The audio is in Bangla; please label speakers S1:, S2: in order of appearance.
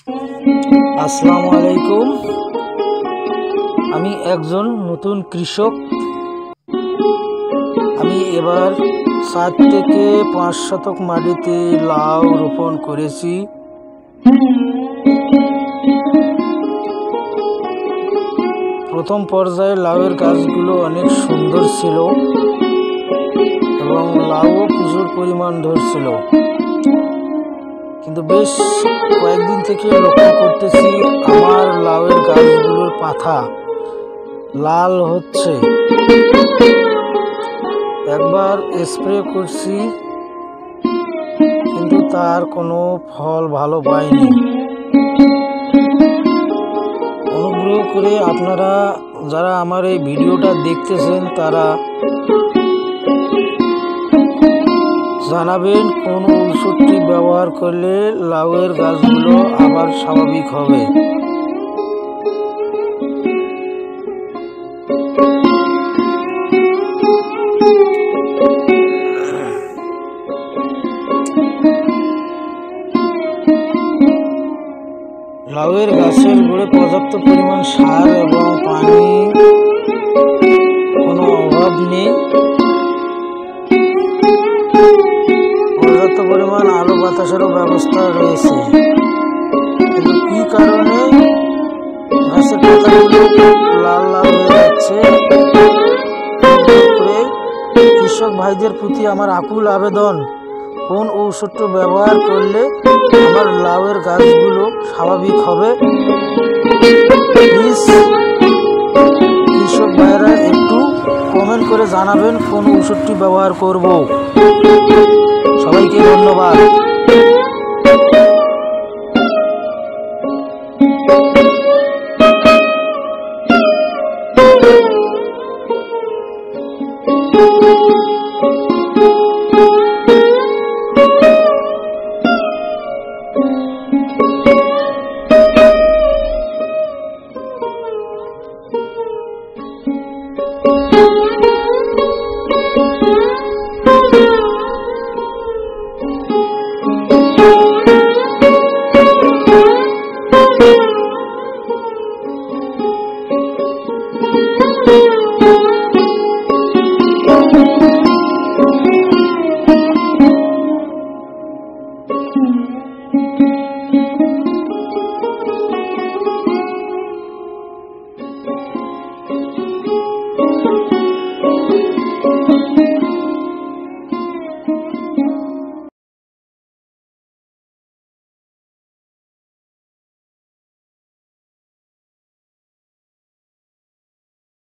S1: আসসালামু আলাইকুম। আমি একজন নতুন কৃষক। আমি এবার 4 থেকে 5 শতক মাটিতে লাউ রোপণ করেছি। প্রথম পর্যায়ে লাউয়ের গাছগুলো অনেক সুন্দর ছিল এবং লাউও প্রচুর পরিমাণ ধরছিল, কিন্তু বেশ কয়েকদিন থেকে লক্ষ্য করতেছি আমার লাউয়ের গাছগুলোর পাতা লাল হচ্ছে। একবার স্প্রে করছি, কিন্তু তার কোনো ফল ভালো পাইনি। অনুগ্রহ করে আপনারা যারা আমার এই ভিডিওটা দেখতেছেন তারা জানাবেন কোন ঔষধটি ব্যবহার করলে লাউয়ের গাছগুলো আবার স্বাভাবিক হবে। লাউয়ের গাছের গোড়ে পর্যাপ্ত পরিমাণ সার এবং পানি কোনো অভাব নেই। পর্যাপ্ত পরিমাণ আলো বাতাসেরও ব্যবস্থা রয়েছে, কিন্তু কি কারণে গাছের পাতাগুলো লাল লাল হয়ে যাচ্ছে? কৃষক ভাইদের প্রতি আমার আকুল আবেদন, কোন ঔষধটা ব্যবহার করলে আমার লাউয়ের গাছগুলো স্বাভাবিক হবে? প্লিজ কৃষক ভাইরা একটু কমেন্ট করে জানাবেন কোন ঔষধটি ব্যবহার করব। সবাইকে ধন্যবাদ।